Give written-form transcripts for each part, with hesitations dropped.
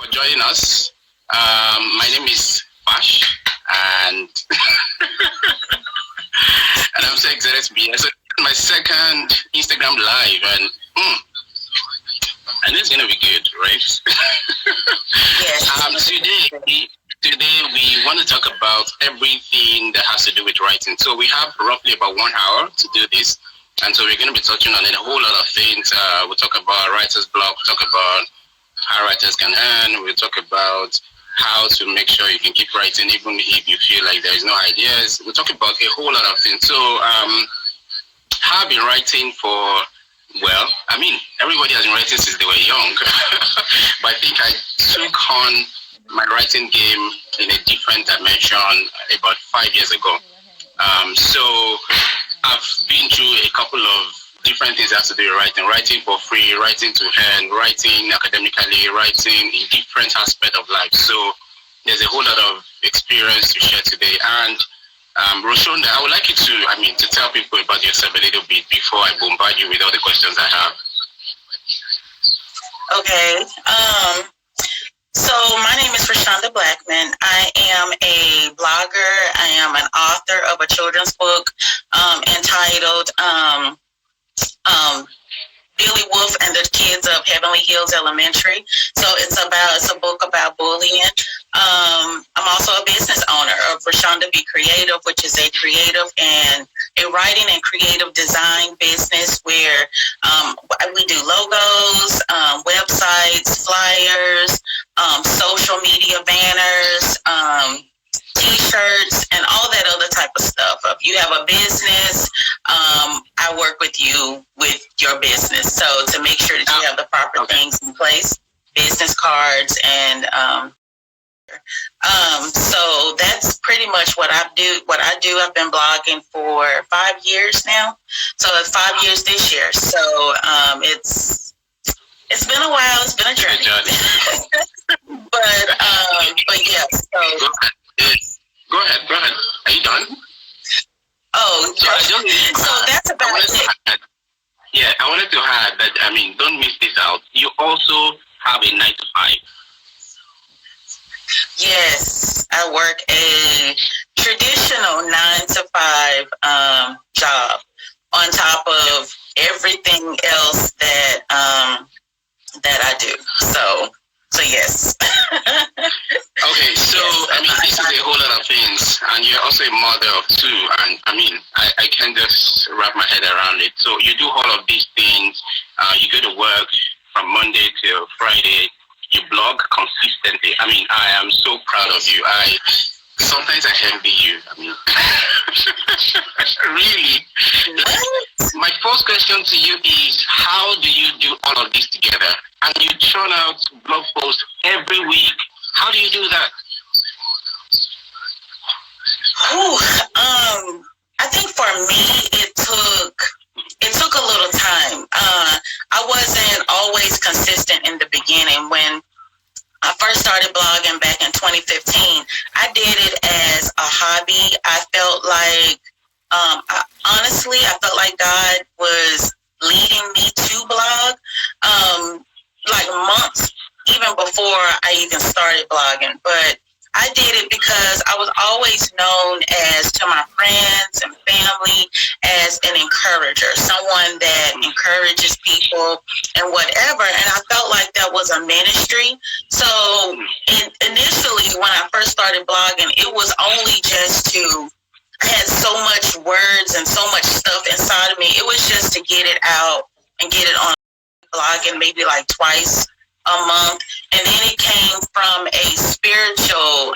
for joining us. My name is Bash, and and I'm so excited to be here. So my second Instagram live, and it's gonna be good, right? Yes. Today we want to talk about everything that has to do with writing. So we have roughly about 1 hour to do this, and so we're going to be touching on a whole lot of things. We'll talk about writer's block. We'll talk about how writers can earn. We'll talk about how to make sure you can keep writing even if you feel like there is no ideas. We'll talk about a whole lot of things. So I've been writing for, well, I mean, everybody has been writing since they were young, but I think I took on my writing game in a different dimension about 5 years ago. So I've been through a couple of different things that have to do with writing for free, writing to earn, writing academically, writing in different aspects of life. So there's a whole lot of experience to share today. And Roshonda, I would like you to tell people about yourself a little bit before I bombard you with all the questions I have. Okay. So my name is Roshonda Blackmon. I am a blogger. I am an author of a children's book entitled Billy Wolf and the Kids of Heavenly Hills Elementary. So it's a book about bullying. I'm also a business owner of Roshonda Me BCreative, which is a creative and a writing and creative design business where we do logos, websites, flyers, social media banners, T-shirts, and all that other type of stuff. If you have a business, I work with you with your business. So to make sure that you have the proper things in place, business cards, and so that's pretty much what I do. I've been blogging for 5 years now. So it's 5 years this year. So it's been a while. It's been a journey. but yeah. So go ahead. Are you done? Oh, so that's about it. Yeah, I wanted to add that. I mean, don't miss this out. You also have a 9 to 5. Yes, I work a traditional 9 to 5 job on top of everything else that I do. So yes. Okay, so I mean, this is a whole lot of things, and you're also a mother of 2, and I mean, I can't just wrap my head around it. So you do all of these things. You go to work from Monday till Friday. You blog consistently. I mean, I am so proud of you. Sometimes I envy you. I mean, really. My first question to you is, how do you do all of this together? And you churn out blog posts every week. How do you do that? I think for me, it took a little time. I wasn't always consistent in the beginning. When I first started blogging back in 2015, I did it as a hobby. I felt like, honestly, I felt like God was leading me to blog, like months even before I even started blogging. But I did it because I was always known as, to my friends and family, as an encourager, someone that encourages people and whatever. And I felt like that was a ministry. So initially, when I first started blogging, it was only just I had so much words and so much stuff inside of me. It was just to get it out and get it on blogging maybe like twice a month. And then it came from a spiritual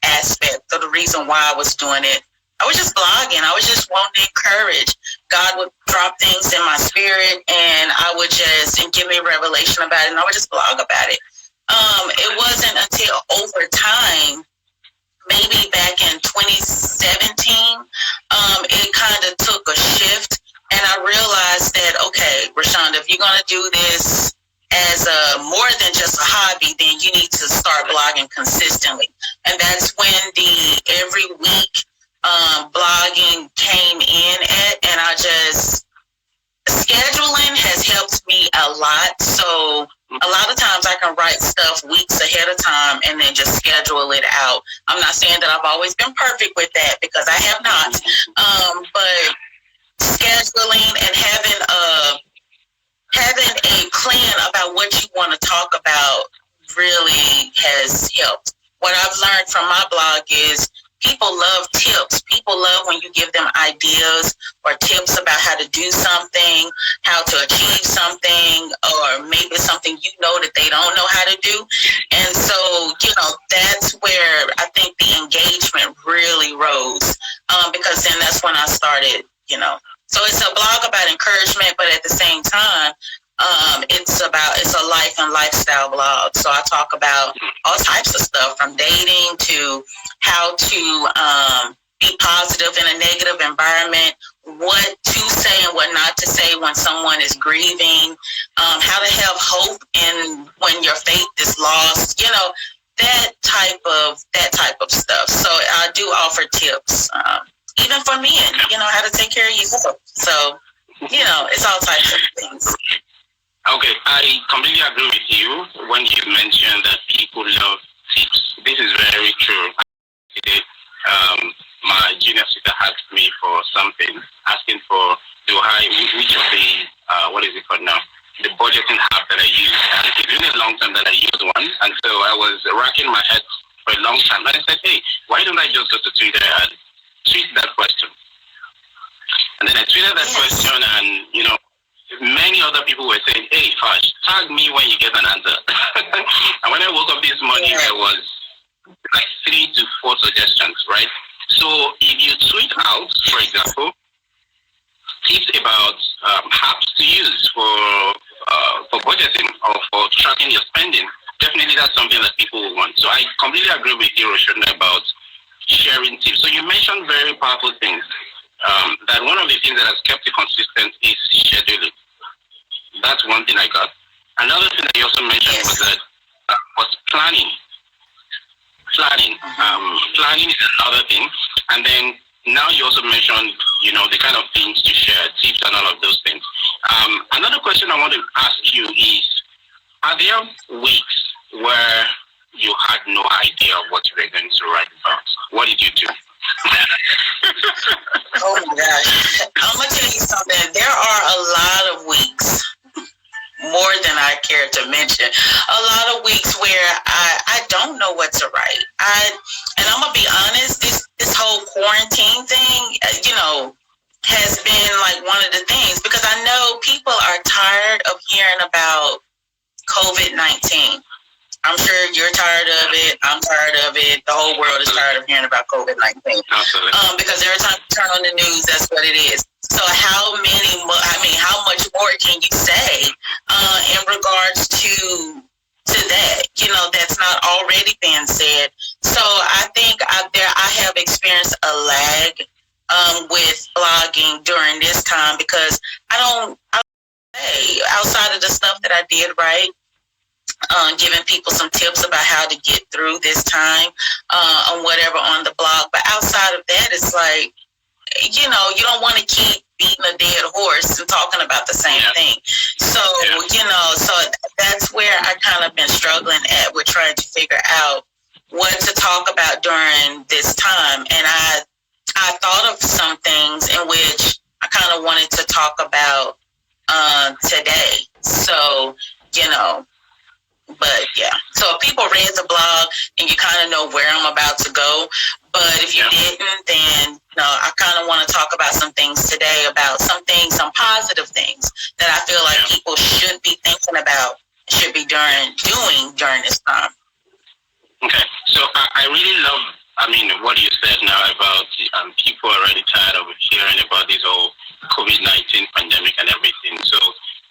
aspect of the reason why I was doing it. I was just blogging. I was just wanting to encourage. God would drop things in my spirit, and I would just give me revelation about it, and I would just blog about it. It wasn't until over time, maybe back in 2017, it kind of took a shift, and I realized that, okay, Roshonda, if you're going to do this as more than just a hobby, then you need to start blogging consistently. And that's when the every week blogging came in at, and scheduling has helped me a lot. So a lot of times I can write stuff stuff weeks ahead of time and then just schedule it out. I'm not saying that I've always been perfect with that, because I have not. But scheduling and having a plan about what you want to talk about really has helped. What I've learned from my blog is people love tips. People love when you give them ideas or tips about how to do something, how to achieve something, or maybe something that they don't know how to do. And so, that's where I think the engagement really rose, because then that's when I started, So it's a blog about encouragement, but at the same time, it's a life and lifestyle blog. So I talk about all types of stuff, from dating to how to be positive in a negative environment, what to say and what not to say when someone is grieving, how to have hope in when your faith is lost, that type of stuff. So I do offer tips, even for men, how to take care of yourself. So, it's all types of things. Okay, I completely agree with you when you mentioned that people love tips. This is very true. My junior sister asked me for something, asking for which of the what is it called now? The budgeting app that I use. And it's been a long time that I use one, and so I was racking my head for a long time. And I said, hey, why don't I just go to Twitter and tweet that question? And then I tweeted that question, and many other people were saying, hey, Fash, tag me when you get an answer. And when I woke up this morning, there was like 3 to 4 suggestions, right? So if you tweet out, for example, tips about apps to use for budgeting or for tracking your spending, definitely that's something that people will want. So I completely agree with you, Roshonda, about sharing tips. So you mentioned very powerful things. That one of the things that has kept it consistent is scheduling. That's one thing I got. Another thing that you also mentioned was planning. Planning is another thing. And then now you also mentioned, the kind of things to share, tips and all of those things. Another question I want to ask you is, are there weeks where you had no idea what you were going to write about? What did you do? Oh my gosh. I'm going to tell you something. There are a lot of weeks, more than I care to mention, a lot of weeks where I don't know what to write. And I'm going to be honest, this whole quarantine thing, has been like one of the things, because I know people are tired of hearing about COVID-19. I'm sure you're tired of it. I'm tired of it. The whole world is tired of hearing about COVID-19. Because every time you turn on the news, that's what it is. So how much more can you say in regards to that? That's not already been said. So I think I have experienced a lag with blogging during this time, because outside of the stuff that I did right, giving people some tips about how to get through this time on whatever on the blog. But outside of that, it's like, you don't want to keep beating a dead horse and talking about the same thing. So, so that's where I kind of been struggling with trying to figure out what to talk about during this time. And I thought of some things in which I kind of wanted to talk about today. So, but yeah, so if people read the blog and you kind of know where I'm about to go, but if you didn't, then I kind of want to talk about some things today, about some positive things that I feel like people should be thinking about, should be doing during this time. Okay, so I really love, what you said now about people are already tired of hearing about this whole COVID-19 pandemic and everything. So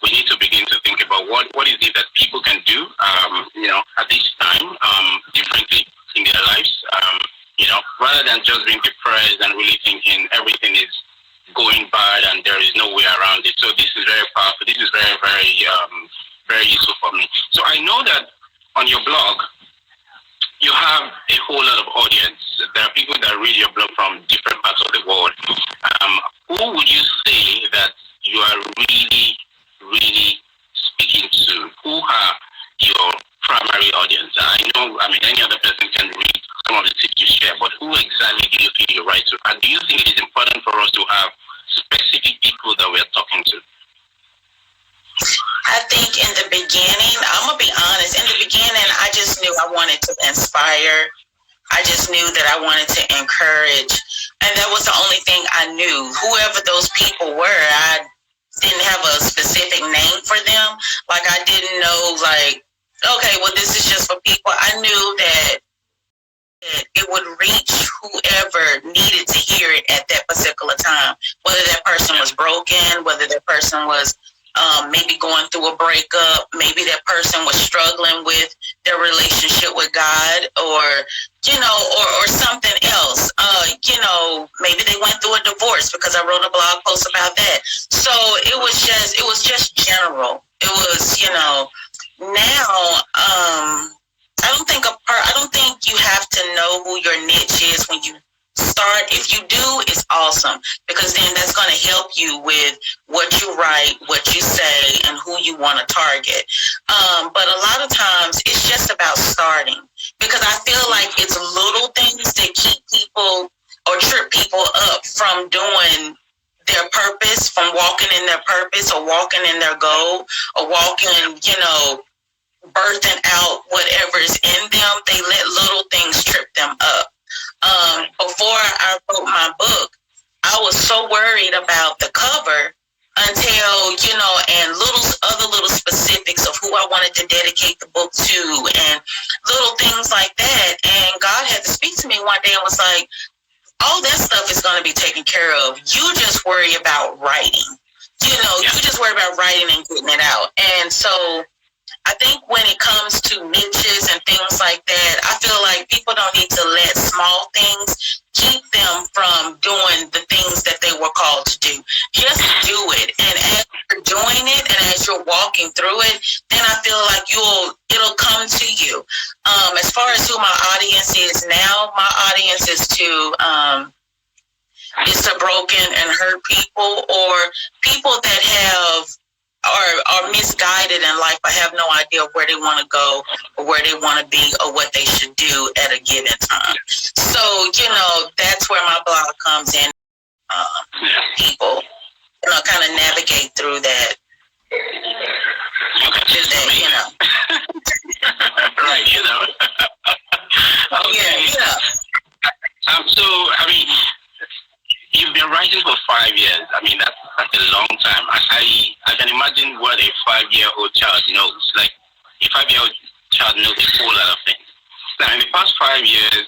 we need to begin to think about what is it that people can do, at this time, differently in their lives, rather than just being depressed and really thinking everything is going bad and there is no way around it. So this is very powerful. This is very, very, very useful for me. So I know that on your blog, you have a whole lot of audience. There are people that read your blog from different parts of the world. Who would you say that you are really, really speaking to? Who are your primary audience? I know, I mean, any other person can read some of the tips you share, but who exactly do you think you write to? And do you think it is important for us to have specific people that we're talking to? I think in the beginning, I'm going to be honest, in the beginning, I just knew I wanted to inspire. I just knew that I wanted to encourage. And that was the only thing I knew. Whoever those people were, I didn't have a specific name for them. Like, I didn't know, like, okay, well, this is just for people. I knew that it would reach whoever needed to hear it at that particular time. Whether that person was broken, whether that person was maybe going through a breakup, maybe that person was struggling with their relationship with God, or or something else. Maybe they went through a divorce, because I wrote a blog post about that. So it was just general. It was, now I don't think you have to know who your niche is when you start. If you do, it's awesome, because then that's going to help you with what you write, what you say, and who you want to target. But a lot of times it's just about starting, because I feel like it's little things that keep people or trip people up from doing their purpose, from walking in their purpose, or walking in their goal, or walking, birthing out whatever is in them. They let little things trip them up. Before I wrote my book, I was so worried about the cover until, and little specifics of who I wanted to dedicate the book to, and little things like that. And God had to speak to me one day and was like, all that stuff is going to be taken care of. You just worry about writing. You just worry about writing and getting it out. And so I think when it comes to niches and things like that, I feel like people don't need to let small things keep them from doing the things that they were called to do. Just do it. And as you're doing it, and as you're walking through it, then I feel like it'll come to you. As far as who my audience is now, my audience is to broken and hurt people, or people that are misguided in life, but have no idea where they want to go, or where they want to be, or what they should do at a given time. So, that's where my blog comes in. People, kind of navigate through that. Right, Okay. Yeah. So, I mean, you've been writing for 5 years. I mean, that's a long time. I can imagine what a 5-year-old child knows. Like, a 5-year-old child knows a whole lot of things. Now, in the past 5 years,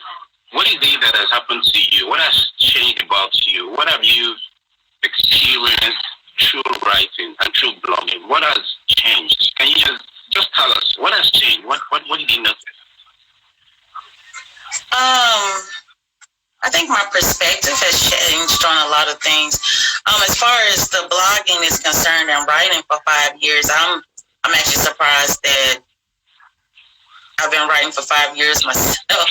what is it that has happened to you? What has changed about you? What have you experienced through writing and through blogging? What has changed? Can you just tell us what has changed? What did you notice? I think my perspective has changed on a lot of things. As far as the blogging is concerned and writing for 5 years, I'm actually surprised that I've been writing for 5 years myself.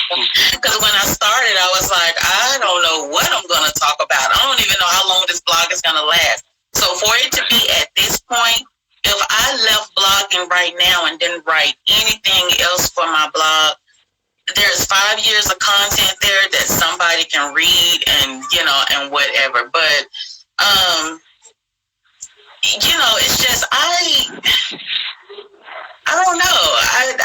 Because when I started, I was like, I don't know what I'm going to talk about. I don't even know how long this blog is going to last. So for it to be at this point, if I left blogging right now and didn't write anything else for my blog, there's 5 years of content there that somebody can read and, and whatever. But, it's just, I don't know. I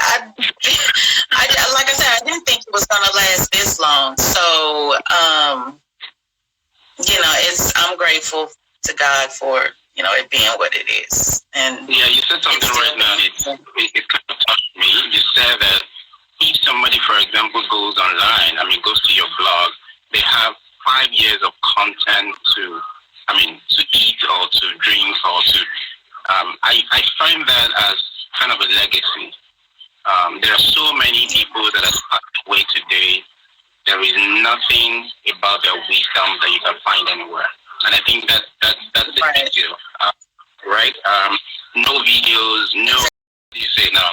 like I said, I didn't think it was going to last this long. So, I'm grateful to God for, it being what it is. And yeah, you said something right now. It kind of touched me. You said that if somebody, for example, goes online, goes to your blog, they have 5 years of content to eat or to drink or to, I find that as kind of a legacy. There are so many people that are passed away today. There is nothing about their wisdom that you can find anywhere. And I think that's the right. big deal, right? No videos, no, what do you say now?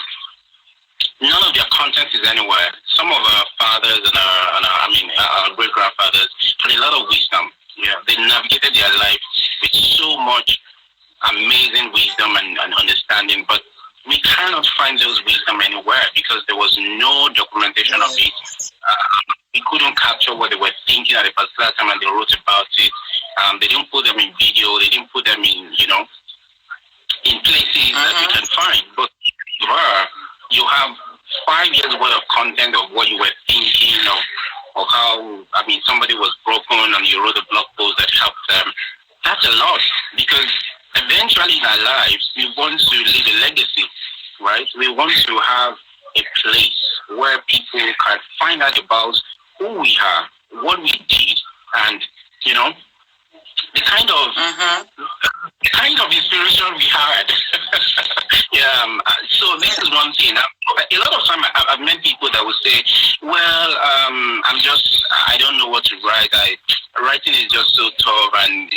None of their content is anywhere. Some of our fathers and our great grandfathers had a lot of wisdom. Yeah, they navigated their life with so much amazing wisdom and understanding. But we cannot find those wisdom anywhere because there was no documentation of it. We couldn't capture what they were thinking at a particular time and they wrote about it. They didn't put them in video. They didn't put them in, in places that you can find. But you have 5 years worth of content of what you were thinking of how, somebody was broken and you wrote a blog post that helped them. That's a lot because eventually in our lives, we want to leave a legacy, right? We want to have a place where people can find out about who we are, what we did, and, the kind of inspiration we had. So this is one thing. A lot of time I've met people that would say, well, I don't know what to write. Writing is just so tough and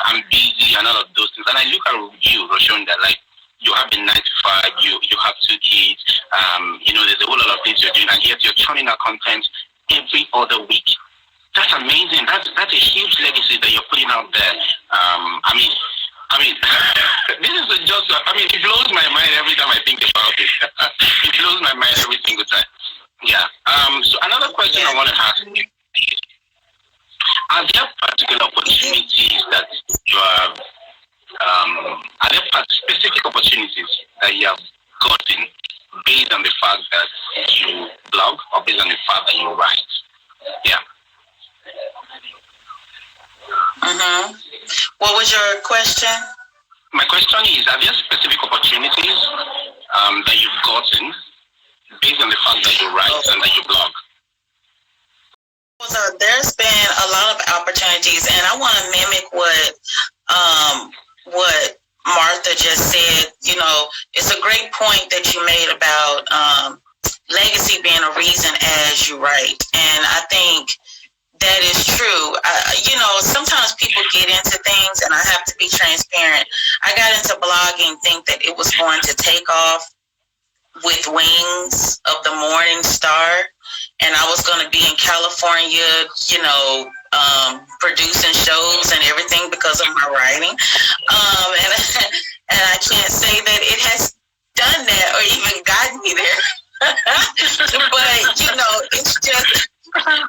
I'm busy and all of those things. And I look at you, Roshonda, like you have been 9 to 5, you have 2 kids, there's a whole lot of things you're doing, and yet you're churning out content every other week. That's amazing. That's a huge legacy that you're putting out there. This is it blows my mind every time I think about it. It blows my mind every single time. Yeah. So another question I want to ask you is, are there particular opportunities that you have, are there specific opportunities that you have gotten based on the fact that you blog or based on the fact that you write? Yeah. What was your question? My question is, are there specific opportunities that you've gotten based on the fact that you write and that you blog? So there's been a lot of opportunities, and I want to mimic what Martha just said. It's a great point that you made about legacy being a reason as you write, and I think that is true. Sometimes people get into things, and I have to be transparent. I got into blogging, think that it was going to take off with wings of the morning star, and I was going to be in California, producing shows and everything because of my writing. And I can't say that it has done that or even gotten me there. But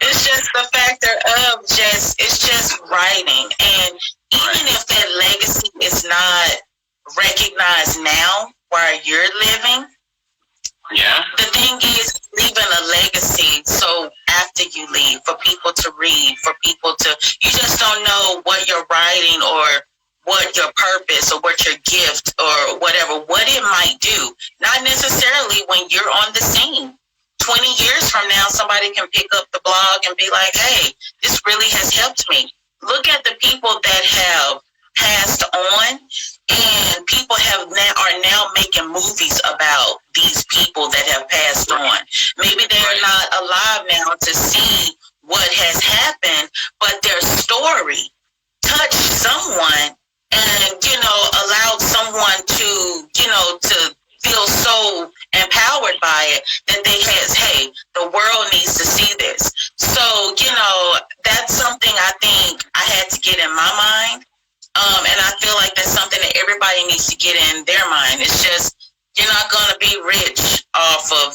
it's just the factor of it's just writing. And even if that legacy is not recognized now while you're living, the thing is leaving a legacy. So after you leave, for people to read, for people to, you just don't know what you're writing or what your purpose or what your gift or whatever, what it might do. Not necessarily when you're on the scene. 20 years from now, somebody can pick up the blog and be like, hey, this really has helped me. Look at the people that have passed on, and people are now making movies about these people that have passed on. Maybe they're not alive now to see what has happened, but their story touched someone and, allowed someone to feel so empowered by it that hey, the world needs to see this. So, that's something I think I had to get in my mind. And I feel like that's something that everybody needs to get in their mind. It's just, you're not going to be rich off of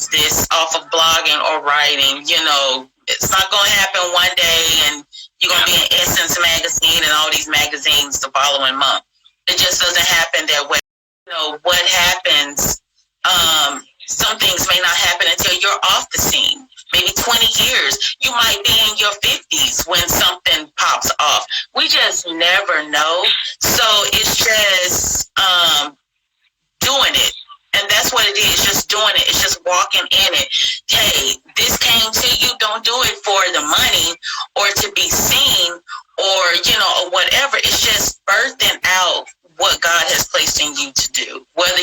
blogging or writing. It's not going to happen one day and you're going to be in Essence magazine and all these magazines the following month. It just doesn't happen that way. What happens, some things may not happen until you're off the scene. Maybe 20 years. You might be in your 50s when something pops off. We just never know. So it's just doing it. And that's what it is, just doing it. It's just walking in it. Hey, this came to you. Don't do it for the money or to be seen or, or whatever. It's just birthing out what God has placed in you to do. Whether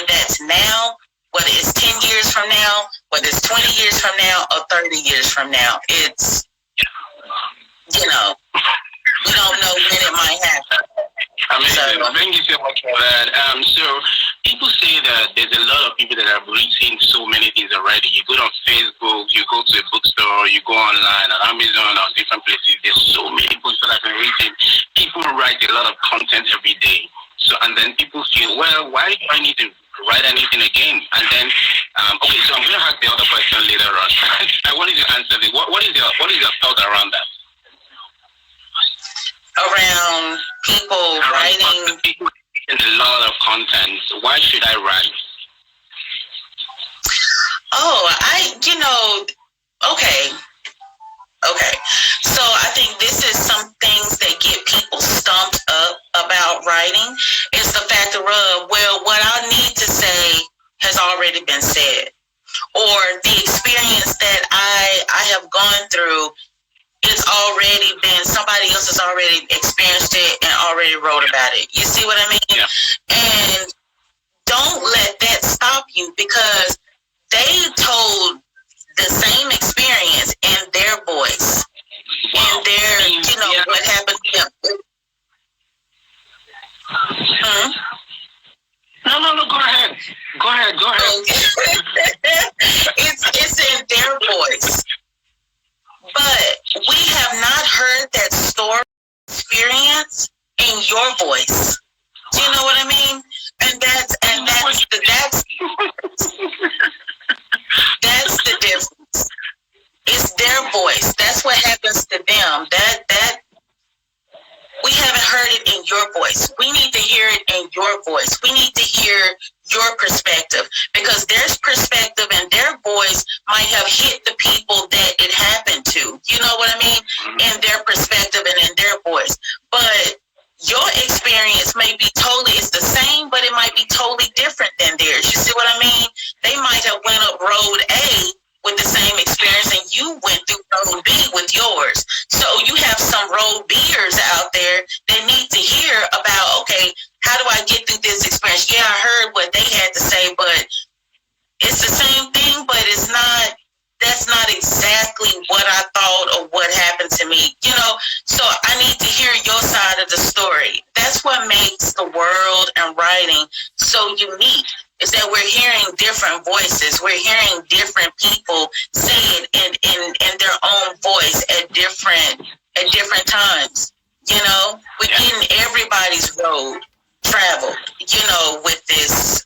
that's now, whether it's 10 years from now, whether it's 20 years from now, or 30 years from now. It's, we don't know when it might happen. Amazing. Thank you so much for that. So people say that there's a lot of people that have written so many things already. You go on Facebook, you go to a bookstore, you go online on Amazon or different places. There's so many books that have been written. People write a lot of content every day. So, and then people feel, well, why do I need to write anything again. And then, okay, so I'm going to ask the other question later on. I wanted to answer this. What is your thought around that? Around people writing. People in a lot of content. Why should I write? Oh, okay. So I think this is some things that get people stumped up about writing. It's the fact of, well, what I need to say has already been said. Or the experience that I have gone through, it's already been, somebody else has already experienced it and already wrote about it. You see what I mean? Yeah. And don't let that stop you, because they told the same experience in their voice. Wow. And their, what happened to them. No, go ahead. Okay. It's in their voice. But we have not heard that story experience in your voice. Do you know what I mean? And that's the difference. It's their voice. That's what happens to them. That we haven't heard it in your voice. We need to hear it in your voice. We need to hear your perspective, because their perspective and their voice might have hit the people that it happened to. You know what I mean? In their perspective and in their voice. But your experience may be it's the same, but it might be totally different than theirs. You see what I mean? They might have went up road A with the same experience, and you went through road B with yours. So you have some road B'ers out there that need to hear about, okay, how do I get through this experience? Yeah, I heard what they had to say, but it's the same thing, but that's not exactly what I thought or what happened to me, so I need to hear your side of the story. That's what makes the world and writing so unique, is that we're hearing different voices. We're hearing different people say it in their own voice at different times. We're getting everybody's road traveled, with this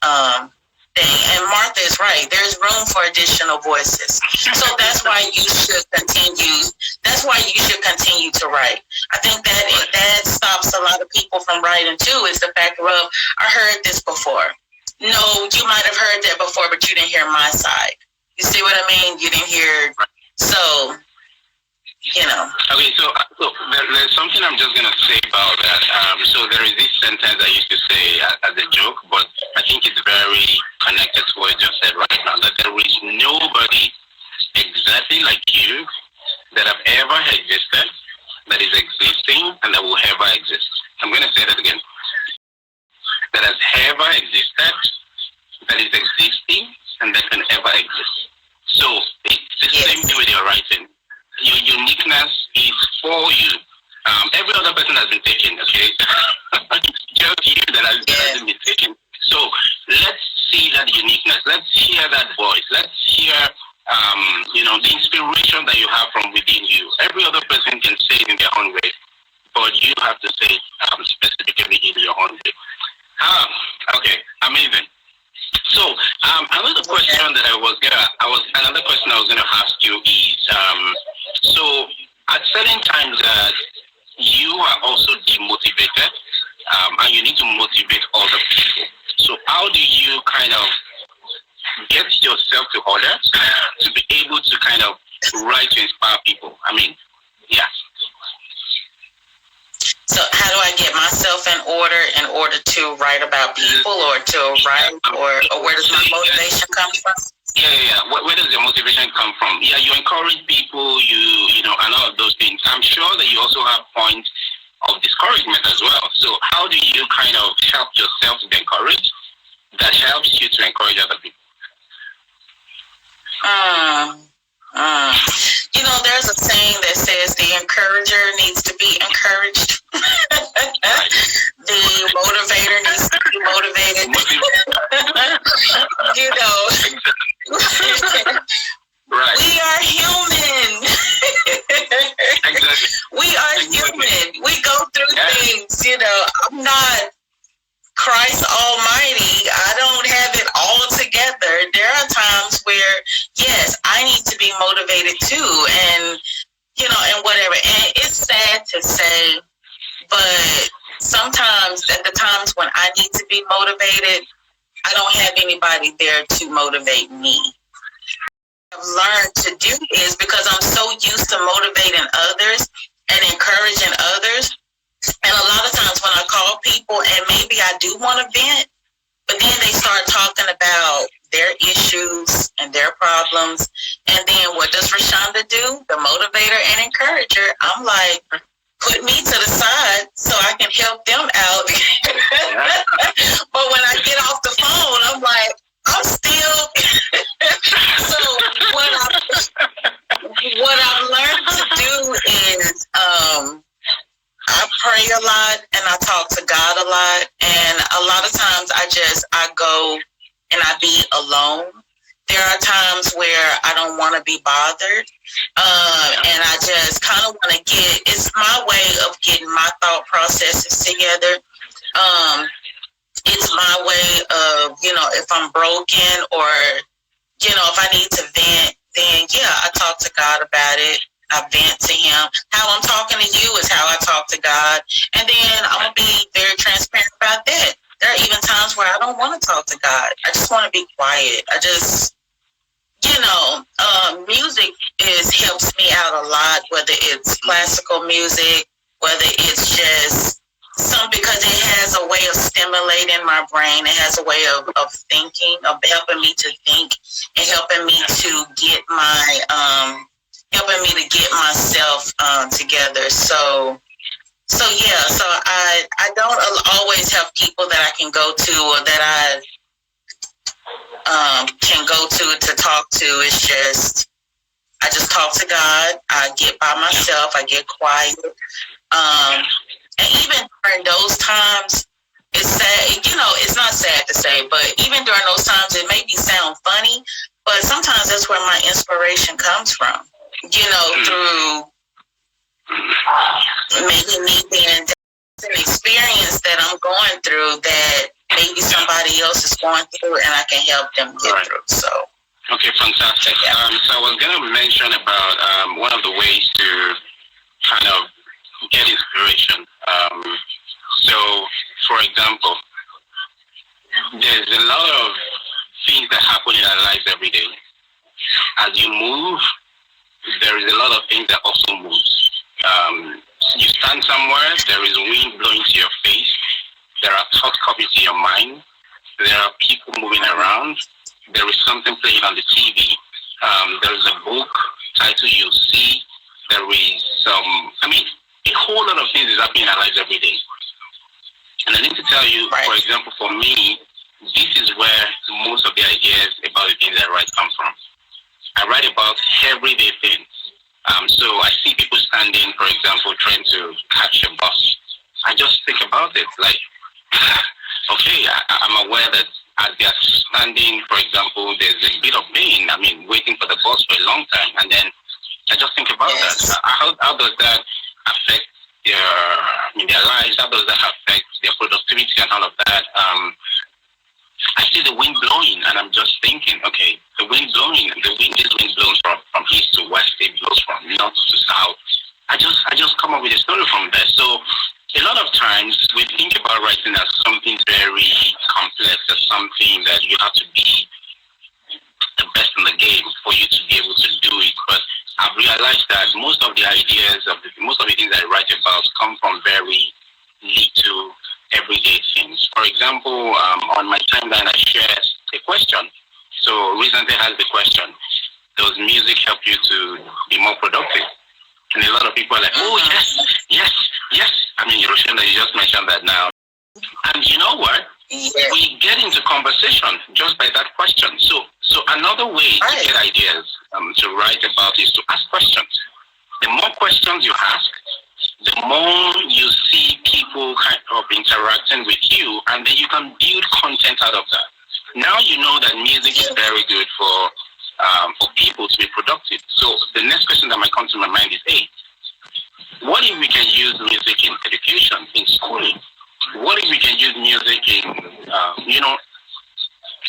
thing. And Martha is right. There's room for additional voices. So that's why you should continue. That's why you should continue to write. I think that stops a lot of people from writing too, is the fact of, I heard this before. No, you might have heard that before, but you didn't hear my side. You see what I mean? You didn't hear. So, Okay, so there's something I'm just going to say about that. So there is this sentence I used to say as a joke, but I think it's very connected to what you just said right now, that there is nobody exactly like you that have ever existed, that is existing, and that will ever exist. I'm going to say that again. That has ever existed, that is existing, and that can ever exist. So it's the same thing with your writing. Your uniqueness is for you. Every other person has been taken, okay? Just you that hasn't been taken. So let's see that uniqueness. Let's hear that voice. Let's hear, the inspiration that you have from within you. Every other person can say it in their own way, but you have to say it specifically in your own way. Okay, amazing. So another question that I was gonna ask you is, so at certain times you are also demotivated, and you need to motivate other people. So how do you kind of get yourself to order to be able to kind of write to inspire people? I mean, yeah. So how do I get myself in order to write about people, or to write, or where does my motivation come from? Yeah. Where does your motivation come from? Yeah, you encourage people, you know, and all of those things. I'm sure that you also have points of discouragement as well. So how do you kind of help yourself to be encouraged that helps you to encourage other people? You know, there's a saying that says the encourager needs to be encouraged. The motivator needs to be motivated. You know. Right. We are human. Exactly. We are human. We go through things, you know. I'm not Christ Almighty. I don't have it need to be motivated too, and and whatever. And it's sad to say, but sometimes at the times when I need to be motivated, I don't have anybody there to motivate me. What I've learned to do is, because I'm so used to motivating others and encouraging others, and a lot of times when I call people and maybe I do want to vent, but then they start talking about their issues and their problems, and then what does Roshonda do? The motivator and encourager. I'm like, put me to the side so I can help them out. But when I get off the phone, I'm like, I'm still. So what I've learned to do is I pray a lot and I talk to God a lot, and a lot of times I go and I be alone. There are times where I don't want to be bothered, and I just kind of want to it's my way of getting my thought processes together. It's my way of, if I'm broken or, if I need to vent, then I talk to God about it. I vent to him. How I'm talking to you is how I talk to God. And then I'm going to be very transparent about that. There are even times where I don't want to talk to God. I just want to be quiet. I just, music helps me out a lot, whether it's classical music, whether it's just because it has a way of stimulating my brain. It has a way of thinking, of helping me to think and helping me to get myself together. So I don't always have people that I can go to or that I can go to talk to. It's just, I just talk to God. I get by myself. I get quiet. And even during those times, it's sad, it's not sad to say, but even during those times, it may sound funny, but sometimes that's where my inspiration comes from, through maybe me being an experience that I'm going through that maybe somebody else is going through and I can help them get through. So. Okay, fantastic. So I was going to mention about one of the ways to kind of get inspiration. So, for example, there's a lot of things that happen in our lives every day. As you move, there is a lot of things that also move. You stand somewhere, there is wind blowing to your face, there are thoughts coming to your mind, there are people moving around, there is something playing on the TV, there is a book title you see, there is a whole lot of things is happening in our lives every day. And I need to tell you, for example, for me, this is where most of the ideas about the things I write come from. I write about everyday things. So I see people standing, for example, trying to catch a bus. I just think about it like, okay, I'm aware that as they're standing, for example, there's a bit of pain. Waiting for the bus for a long time. And then I just think about that. How does that affect their lives? How does that affect their productivity and all of that? I see the wind blowing, and I'm just thinking, okay, the wind blowing, this wind blows from east to west, it blows from north to south. I just come up with a story from there. So a lot of times we think about writing as something very complex, as something that you have to be the best in the game for you to be able to do it. But I've realized that most of the ideas most of the things I write about come from very little everyday things. For example, on my timeline I share a question. So recently I asked the question, does music help you to be more productive? And a lot of people are like, oh yes. Roshonda, you just mentioned that now. And you know what? We get into conversation just by that question. So another way to get ideas to write about is to ask questions. The more questions you ask, the more you see people kind of interacting with you, and then you can build content out of that. Now you know that music is very good for people to be productive. So the next question that might come to my mind is, hey, what if we can use music in education, in schooling? What if we can use music in,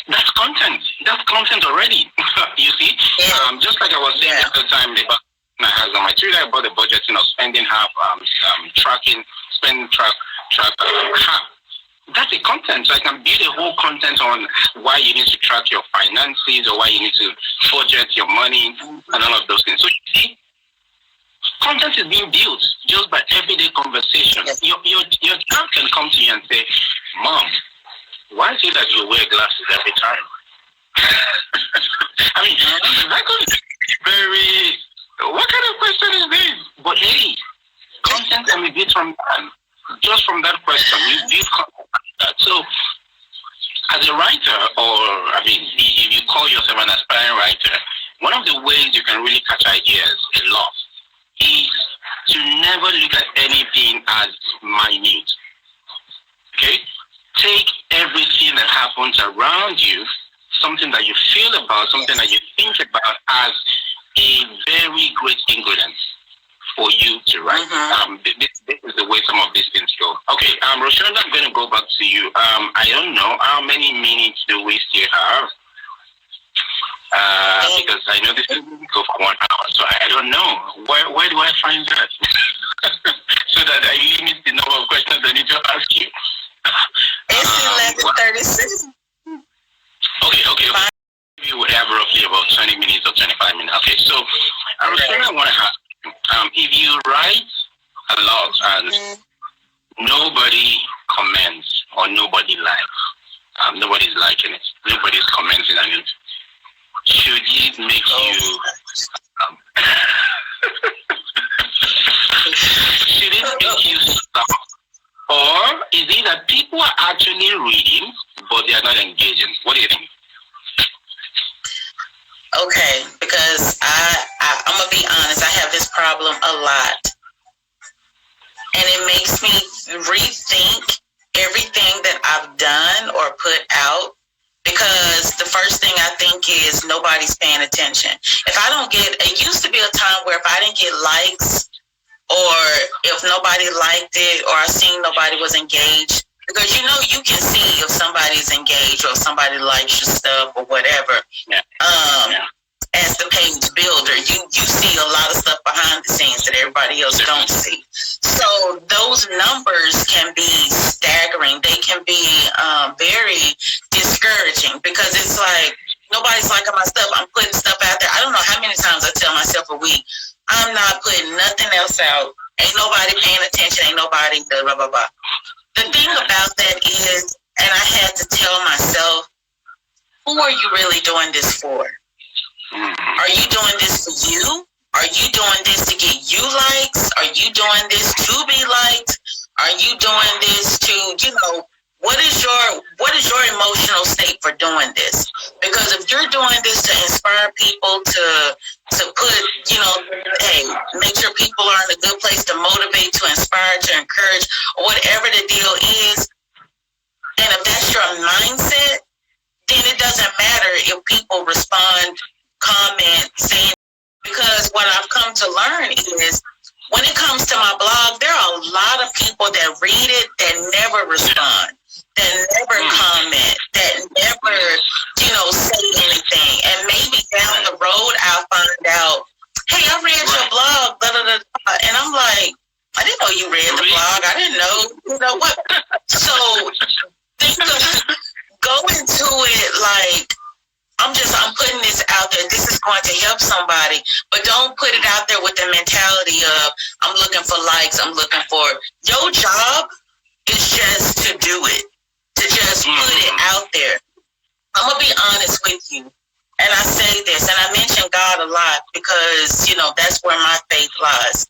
that's content. That's content already. You see? Yeah. Just like I was saying the other time about I has on my Twitter about the budgeting of spending half, tracking, spending track half. That's a content. So I can build a whole content on why you need to track your finances or why you need to budget your money and all of those things. So you see, content is being built just by everyday conversation. Yes. Your child can come to you and say, "Mom, why is it that you wear glasses every time?" I mean, that could be very. What kind of question is this? But hey, content can be built from that. Just from that question, you build content like that. So, as a writer, or I mean, if you call yourself an aspiring writer, one of the ways you can really catch ideas a lot is to never look at anything as minute. Okay? Take everything that happens around you, something that you feel about, something that you think about, as a very great ingredient for you to write. This is the way some of these things go. Okay, Roshonda, I'm going to go back to you. I don't know how many minutes do we still have? Because I know this is going to go for 1 hour, so I don't know. Where do I find that? So that I limit the number of questions I need to ask you. It's 11:36. Okay. We would have roughly about 20 minutes or 25 minutes. Okay, so I want to ask, if you write a lot and nobody comments or nobody likes, nobody's liking it, nobody's commenting on it, should it make you should it make you stop? Or is it that people are actually reading but they are not engaging? What do you think? Okay, because I'm gonna be honest, I have this problem a lot, and it makes me rethink everything that I've done or put out, because the first thing I think is nobody's paying attention. If I don't get, it used to be a time where if I didn't get likes, or if nobody liked it, or I seen nobody was engaged, because you can see if somebody's engaged or if somebody likes your stuff or whatever. As the page builder, you see a lot of stuff behind the scenes that everybody else don't see. So those numbers can be staggering. They can be very discouraging, because it's like nobody's liking my stuff. I'm putting stuff out there. I don't know how many times I tell myself a week, I'm not putting nothing else out. Ain't nobody paying attention. Ain't nobody blah, blah, blah, blah. The thing about that is, and I had to tell myself, who are you really doing this for? Are you doing this for you? Are you doing this to get you likes? Are you doing this to be liked? Are you doing this to, what is your emotional state for doing this? Because if you're doing this to inspire people to put, hey, make sure people are in a good place, to motivate, to inspire, to encourage, or whatever the deal is, and if that's your mindset, then it doesn't matter if people respond, comment, saying, because what I've come to learn is, when it comes to my blog, there are a lot of people that read it that never respond, that never comment, that never, say anything. And maybe down the road, I'll find out, hey, I read your blog, blah, blah, blah, blah. And I'm like, I didn't know you read the blog. I didn't know, what. So think of, go into it like, I'm putting this out there. This is going to help somebody, but don't put it out there with the mentality of, I'm looking for likes. I'm looking for, your job is just to do it, to just put it out there. I'm going to be honest with you. And I say this, and I mention God a lot because, that's where my faith lies.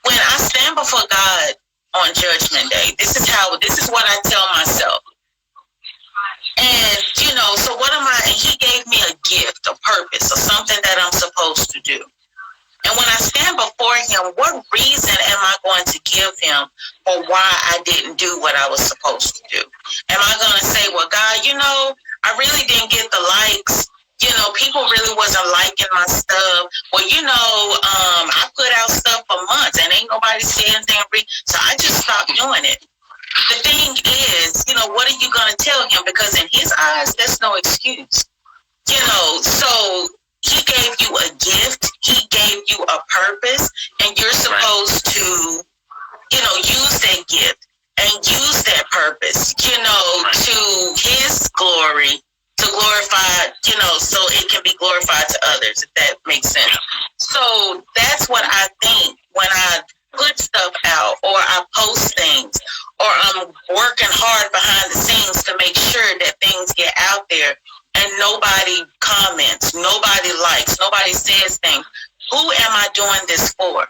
When I stand before God on Judgment Day, this is what I tell myself. And, so what am I, and he gave me a gift, a purpose, or something that I'm supposed to do. And when I stand before him, what reason am I going to give him for why I didn't do what I was supposed to do? Am I going to say, well, God, I really didn't get the likes. People really wasn't liking my stuff. Well, I put out stuff for months and ain't nobody saying anything. So I just stopped doing it. The thing is, what are you going to tell him? Because in his eyes, that's no excuse. You know, so he gave you a gift, he gave you a purpose, and you're supposed to, you know, use that gift and use that purpose, you know, to his glory, to glorify, you know, so it can be glorified to others, if that makes sense. So that's what I think when I put stuff out or I post things or I'm working hard behind the scenes to make sure that things get out there and nobody comments, nobody likes, nobody says things. Who am I doing this for?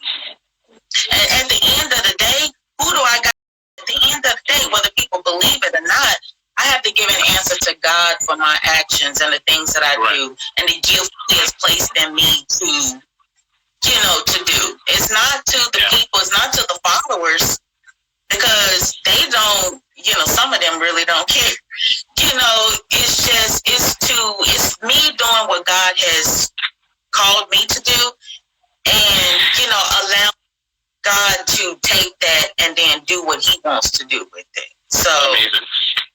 And at the end of the day, who do I got? At the end of the day, whether people believe it or not, I have to give an answer to God for my actions and the things that I do and the gift He has placed in me to, you know, to do. It's not to the people, it's not to the followers, because they don't, you know, some of them really don't care. You know, it's just, it's me doing what God has called me to do and, you know, allow God to take that and then do what He wants to do with it. So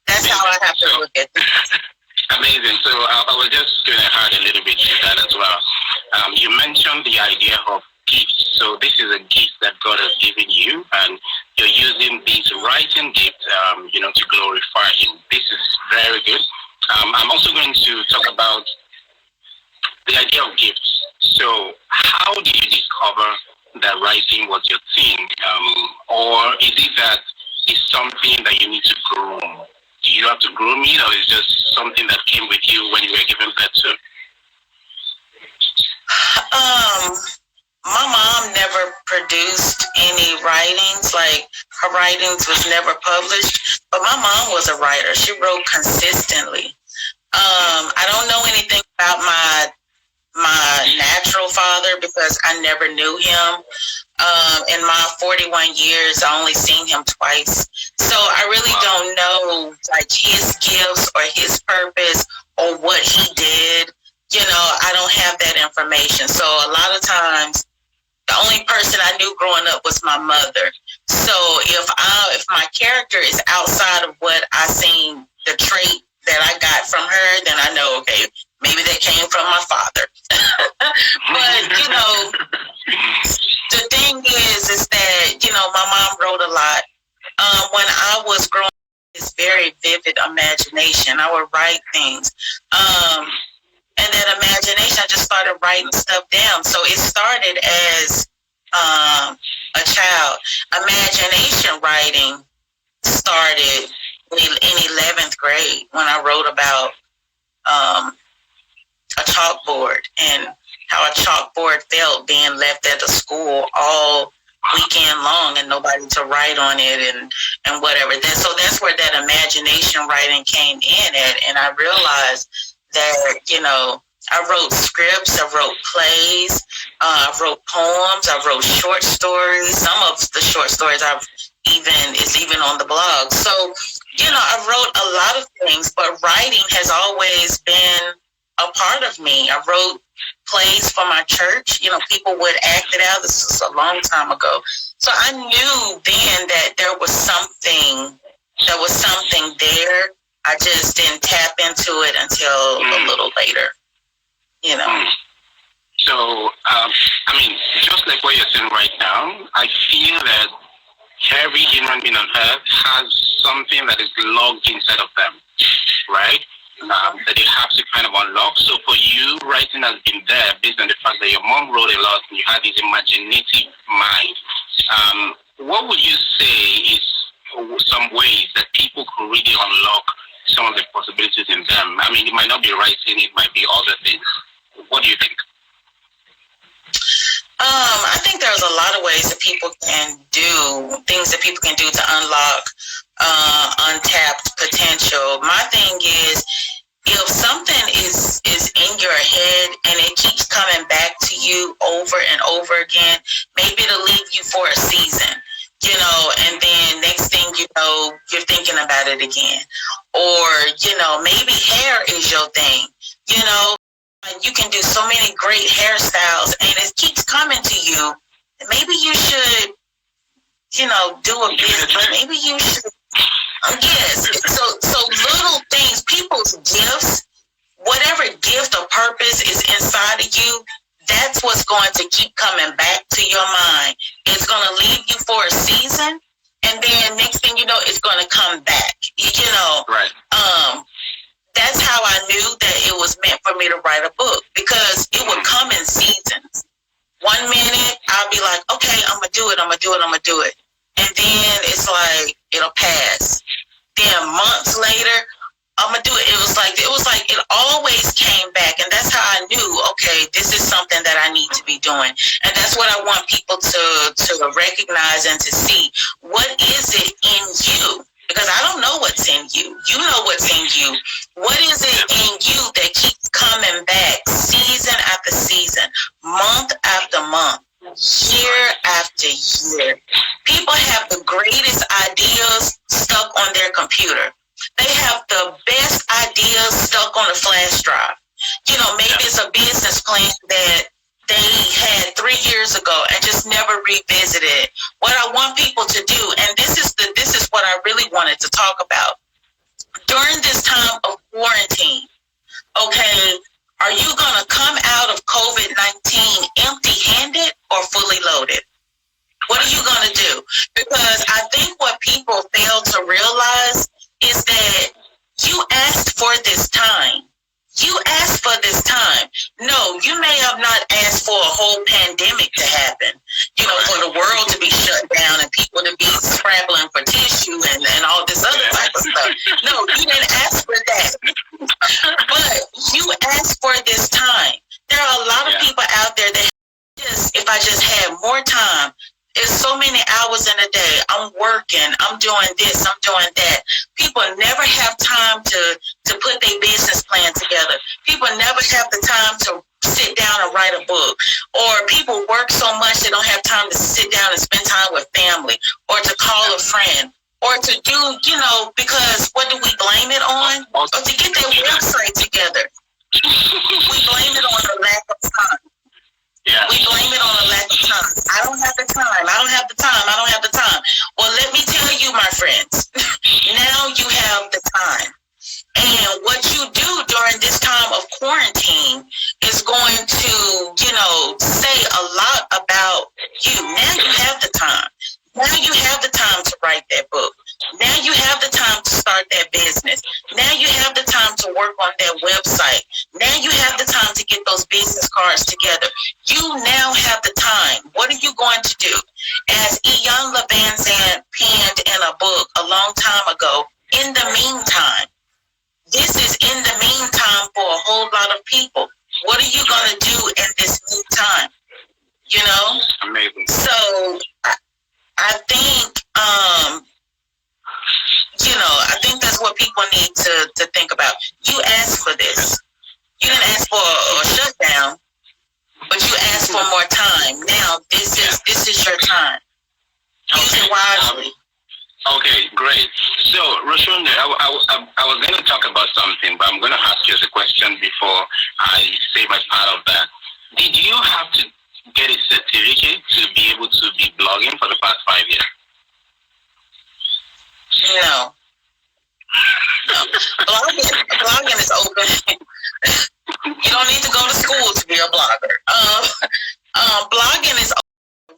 that's how I have to look at it. Amazing. So I was just going to add a little bit to that as well. You mentioned the idea of gifts. So this is a gift that God has given you, and you're using this writing gift, you know, to glorify Him. This is very good. I'm also going to talk about the idea of gifts. So how did you discover that writing was your thing? Or is it that it's something that you need to groom? Do you have to groom it, or is it just something that came with you when you were given birth to? My mom never produced any writings. Like, her writings was never published. But my mom was a writer. She wrote consistently. I don't know anything about my natural father because I never knew him. In my 41 years, I only seen him twice. So I really don't know, like, his gifts or his purpose or what he did. You know, I don't have that information. So a lot of times, the only person I knew growing up was my mother. So if my character is outside of what I seen, the trait that I got from her, then I know, okay, maybe that came from my father. But, you know, the thing is that, you know, my mom wrote a lot. When I was growing up, this very vivid imagination. I would write things. And that imagination, I just started writing stuff down. So it started as a child. Imagination writing started in 11th grade when I wrote about a chalkboard and how a chalkboard felt being left at the school all weekend long and nobody to write on it and whatever. So that's where that imagination writing came in at. And I realized that, you know, I wrote scripts, I wrote plays, I wrote poems, I wrote short stories. Some of the short stories is even on the blog. So, you know, I wrote a lot of things, but writing has always been a part of me. I wrote plays for my church. You know, people would act it out. This was a long time ago. So I knew then that there was something there. I just didn't tap into it until a little later, you know. So, I mean, just like what you're saying right now, I feel that every human being on earth has something that is logged inside of them, right? That they have to kind of unlock. So for you, writing has been there based on the fact that your mom wrote a lot and you had this imaginative mind. What would you say is some ways that people could really unlock some of the possibilities in them? I mean, it might not be writing, it might be other things. What do you think? I think there's a lot of ways that people can do, things that people can do to unlock untapped potential. My thing is, if something is in your head and it keeps coming back to you over and over again, maybe it'll leave you for a season, you know, and then next thing you know, you're thinking about it again. Or, you know, maybe hair is your thing, you know. You can do so many great hairstyles and it keeps coming to you. Maybe you should, you know, do a business. Maybe you should. Yes. So little things, people's gifts whatever gift or purpose is inside of you, that's what's going to keep coming back to your mind. It's going to leave you for a season, and then next thing you know, it's going to come back. You know, right. That's how I knew that it was meant for me to write a book, because it would come in seasons. 1 minute, I'll be like, okay, I'm going to do it, I'm going to do it, I'm going to do it. And then it's like, it'll pass. Then months later, I'm going to do it. It was like it always came back. And that's how I knew, okay, this is something that I need to be doing. And that's what I want people to recognize and to see. What is it in you? Because I don't know what's in you. You know what's in you. What is it in you that keeps coming back season after season, month after month, year after year? People have the greatest ideas stuck on their computer. They have the best ideas stuck on a flash drive. You know, maybe it's a business plan that they had 3 years ago and just never revisited. What I want people to do, and this is what I really wanted to talk about. During this time of quarantine, okay, are you going to come out of COVID-19 empty-handed or fully loaded? What are you going to do? Because I think what people fail to realize is that you asked for this time. You asked for this time. No, you may have not asked for a whole pandemic to happen, you know, for the world to be shut down and people to be scrambling for tissue and all this other type of stuff. No, you didn't ask for that. But you asked for this time. There are a lot of people out there that just, if I just had more time, it's so many hours in a day. I'm working. I'm doing this. I'm doing that. People never have time to put their business plan together. People never have the time to sit down and write a book. Or people work so much they don't have time to sit down and spend time with family or to call a friend or to do, you know, because what do we blame it on? Or to get their website together. We blame it on the lack of time. Yeah. We blame it on a lack of time. I don't have the time. I don't have the time. I don't have the time. Well, let me tell you, my friends, now you have the time. And what you do during this time of quarantine is going to, you know, say a lot about you. Now you have the time. Now you have the time to write that book. Now you have the time to start that business. Now you have the time to work on that website. Now you have the time to get those business cards together. You now have the time. What are you going to do? As Ian LeVan penned in a book a long time ago, in the meantime, this is in the meantime for a whole lot of people. What are you going to do in this meantime? You know? Amazing. So I think, you know, I think that's what people need to think about. You asked for this. You didn't ask for a shutdown, but you asked for more time. Now this is your time. Use it wisely. Okay, great. So, Roshonda, I was going to talk about something, but I'm going to ask you as a question before I say my part of that. Did you have to get a certificate to be able to be blogging for the past 5 years? No. Blogging is open. You don't need to go to school to be a blogger. Blogging is open.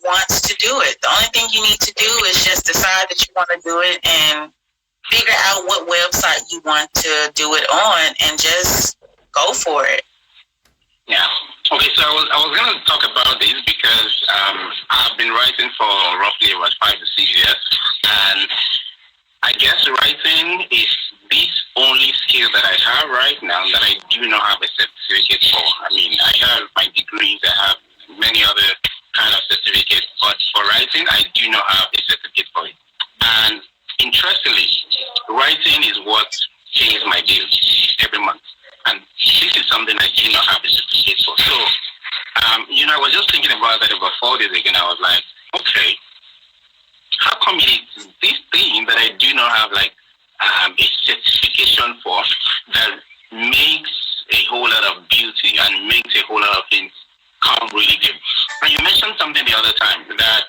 Wants to do it. The only thing you need to do is just decide that you want to do it and figure out what website you want to do it on and just go for it. Yeah. Okay, so I was going to talk about this because I've been writing for roughly about 5 to 6 years, and I guess writing is this only skill that I have right now that I do not have a certificate for. I mean, I have my degrees, I have many other kind of certificates, but for writing, I do not have a certificate for it. And interestingly, writing is what pays my bills every month. And this is something I do not have a certificate for. So, you know, I was just thinking about that about 4 days ago, and I was like, okay, how come it's this thing that I do not have like a certification for that makes a whole lot of beauty and makes a whole lot of things come really good? And you mentioned something the other time that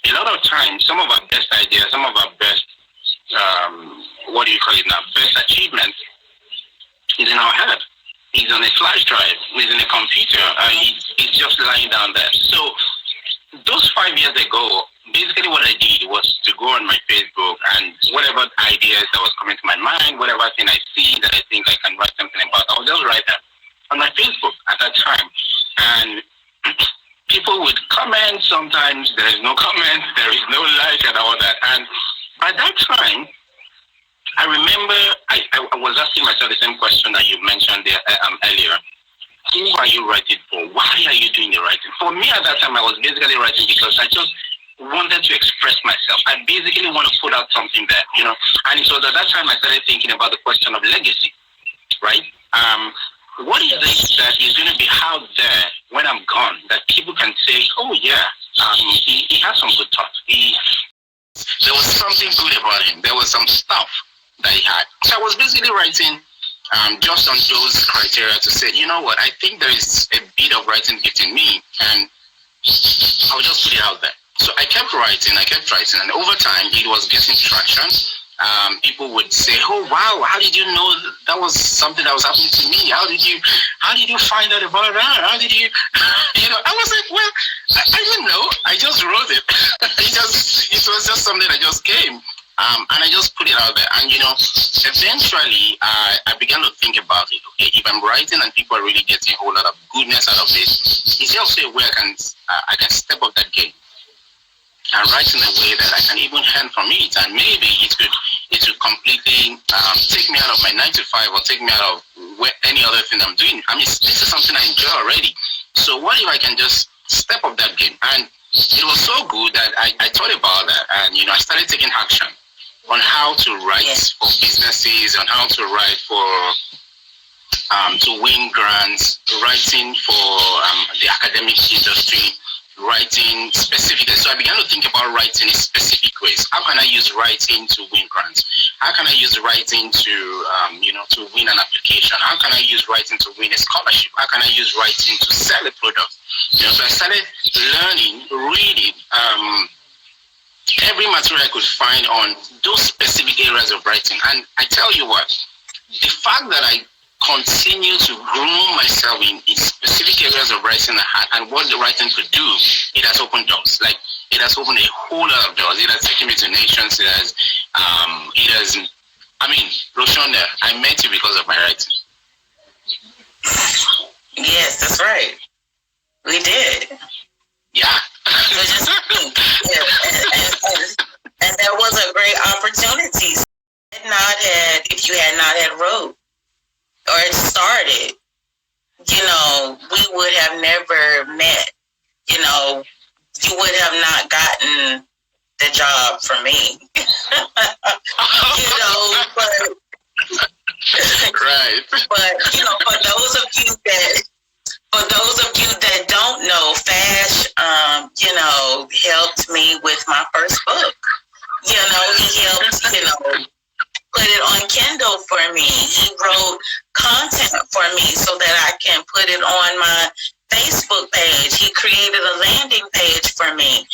a lot of times some of our best ideas, some of our best, what do you call it now, best achievements is in our head. is on a flash drive, is in a computer, it's just lying down there. So those 5 years ago, basically what I did was to go on my Facebook and whatever ideas that was coming to my mind, whatever thing I see that I think I can write something about, I'll just write that on my Facebook at that time. And people would comment. Sometimes there is no comment, there is no like and all that. And at that time, I remember I was asking myself the same question that you mentioned there, earlier. Who are you writing for? Why are you doing the writing? For me at that time, I was basically writing because I just wanted to express myself. I basically want to put out something there, you know. And it was at that time I started thinking about the question of legacy, right? What is it that is going to be out there when I'm gone that people can say, oh yeah, he has some good thoughts. There was something good about him. There was some stuff that he had. So I was basically writing just on those criteria to say, you know what, I think there is a bit of writing gift in me, and I'll just put it out there. So I kept writing, and over time it was getting traction. People would say, oh wow, how did you know that was something that was happening to me? How did you find out about that? How did you, you know, I was like, well, I didn't know, I just wrote it. It was just something that just came. And I just put it out there. And, you know, eventually I began to think about it. Okay, if I'm writing and people are really getting a whole lot of goodness out of it, is there also a way I can step up that game and write in a way that I can even earn from it? And maybe it could completely take me out of my 9 to 5 or take me out of any other thing I'm doing. I mean, this is something I enjoy already. So what if I can just step up that game? And it was so good that I thought about that, and, you know, I started taking action on how to write for businesses, on how to write for to win grants, writing for the academic industry, writing specifically. So I began to think about writing in specific ways. How can I use writing to win grants? How can I use writing to you know, to win an application? How can I use writing to win a scholarship? How can I use writing to sell a product? You know, so I started learning, reading every material I could find on those specific areas of writing. And I tell you what, the fact that I continue to groom myself in specific areas of writing and what the writing could do, it has opened doors. Like, it has opened a whole lot of doors. It has taken me to nations. I mean, Roshonda, I met you because of my writing. Yes, that's right. We did. Yeah. And there was a great opportunity. If you had not had wrote or started, you know, we would have never met. You know, you would have not gotten the job for me. You know, but right. But, you know, for those of you that don't know, Fash, you know, helped me with my first book. You know, he helped, you know, put it on Kindle for me. He wrote content for me so that I can put it on my Facebook page. He created a landing page for me.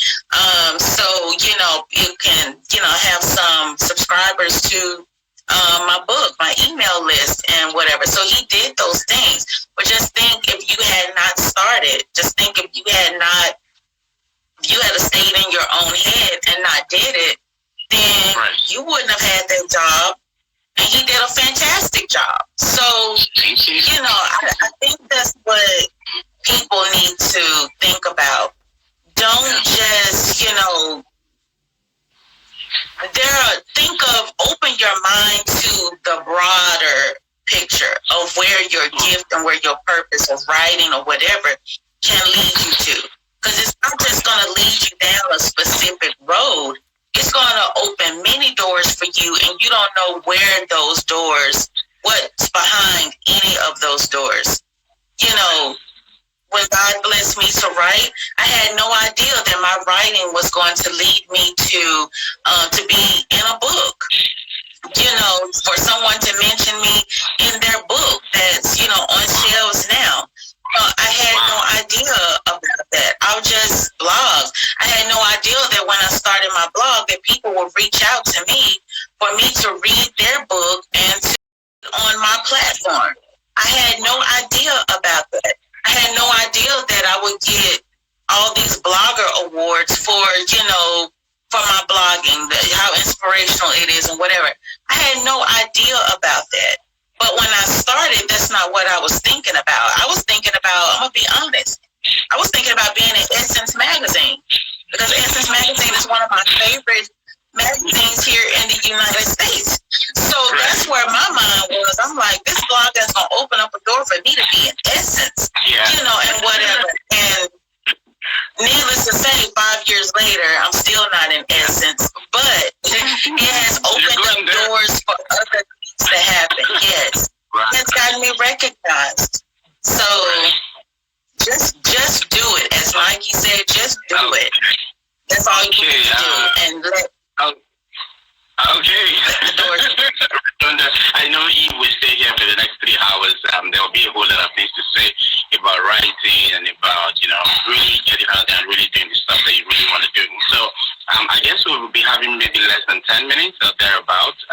So, you know, you can, you know, have some subscribers to my book, my email list and whatever. So he did those things. But just think, if you had not started, just think if you had stayed in your own head and not did it, then you wouldn't have had that job. And he did a fantastic job. So, you know, I think that's what people need to think about. Don't just, you know, open your mind to the broader picture of where your gift and where your purpose of writing or whatever can lead you to. Because it's not just going to lead you down a specific road. It's going to open many doors for you, and you don't know where those doors, what's behind any of those doors. You know, when God blessed me to write, I had no idea that my writing was going to lead me to be in a book. You know, for someone to mention me in their book that's, you know, on shelves now. I had no idea about that. I was just blogs. I had no idea that when I started my blog that people would reach out to me for me to read their book and to on my platform. I had no idea about that. I had no idea that I would get all these blogger awards for, for my blogging, how inspirational it is and whatever. I had no idea about that. But when I started, that's not what I was thinking about. I was thinking about, I'm going to be honest, I was thinking about being in Essence Magazine, because Essence Magazine is one of my favorite magazines here in the United States. So that's where my mind was. I'm like, this blog is going to open up a door for me to be in Essence, and whatever. And needless to say, 5 years later, I'm still not in Essence, but it has opened up doors for other things to happen. Yes. It's gotten me recognized. So just do it. As Mikey said, just do it. That's all you need to do. And let Okay. I know Eve will stay here for the next 3 hours. There will be a whole lot of things to say about writing and about, really getting out there and really doing the stuff that you really want to do. So I guess we will be having maybe less than 10 minutes or thereabouts.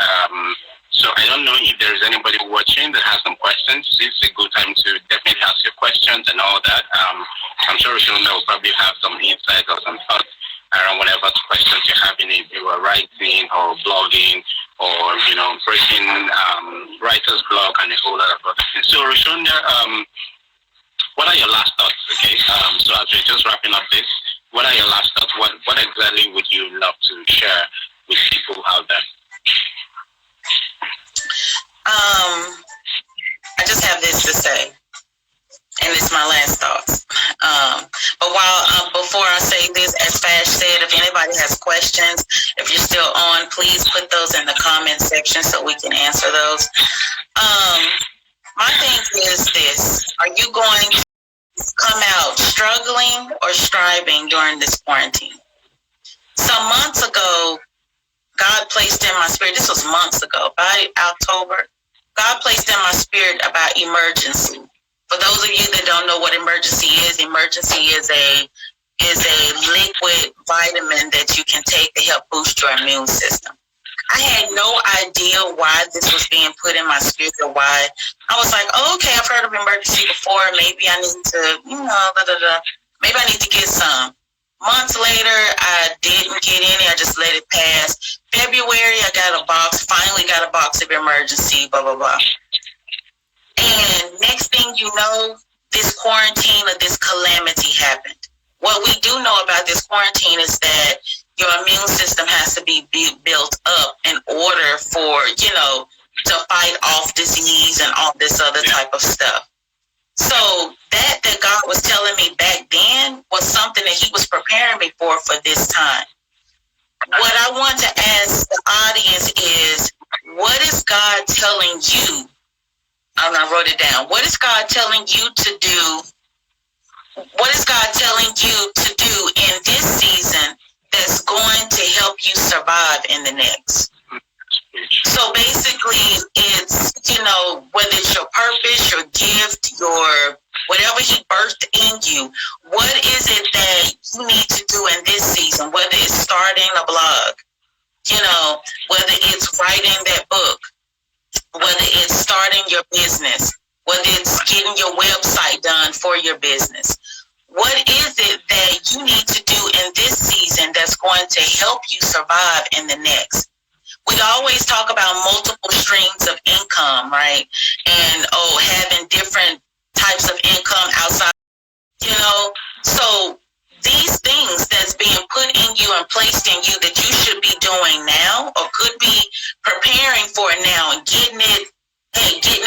So I don't know if there is anybody watching that has some questions. This is a good time to definitely ask your questions and all that. I'm sure Roshonda will probably have some insights or some thoughts around whatever questions you're having, if you are writing or blogging or, breaking writer's block and a whole lot of other things. So, Roshonda, what are your last thoughts, okay? So as we're just wrapping up this, what are your last thoughts? What exactly would you love to share with people out there? I just have this to say, and it's my last thoughts. But before I say this, as Fash said, if anybody has questions, if you're still on, please put those in the comment section so we can answer those. My thing is this: are you going to come out struggling or striving during this quarantine? Some months ago, God placed in my spirit, this was months ago, by October, God placed in my spirit about emergency. For those of you that don't know what emergency is a liquid vitamin that you can take to help boost your immune system. I had no idea why this was being put in my spirit or why. I was like, oh, okay, I've heard of emergency before. Maybe I need to, maybe I need to get some. Months later, I didn't get any. I just let it pass. February, I got a box, finally got a box of emergency, blah, blah, blah. And next thing you know, this quarantine or this calamity happened. What we do know about this quarantine is that your immune system has to be built up in order for, to fight off disease and all this other type of stuff. So that God was telling me back then was something that he was preparing me for this time. What I want to ask the audience is, what is God telling you? I wrote it down. What is God telling you to do? What is God telling you to do in this season that's going to help you survive in the next? So basically, it's, whether it's your purpose, your gift, your whatever he birthed in you, what is it that you need to do in this season? Whether it's starting a blog, whether it's writing that book, whether it's starting your business, whether it's getting your website done for your business. What is it that you need to do in this season that's going to help you survive in the next? We always talk about multiple streams of income, right? And, having different types of income outside, So these things that's being put in you and placed in you that you should be doing now or could be preparing for now and getting it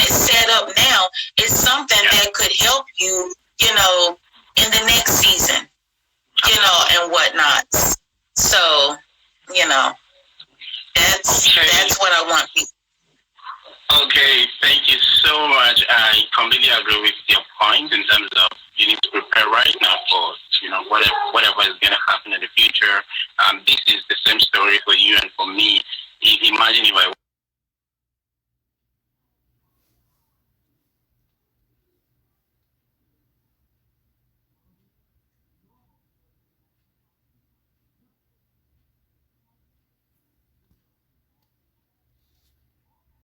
set up now is something that could help you, in the next season, and whatnot. So, that's what I want people. Okay, thank you so much. I completely agree with your point in terms of you need to prepare right now for whatever is going to happen in the future. This is the same story for you and for me. Imagine if I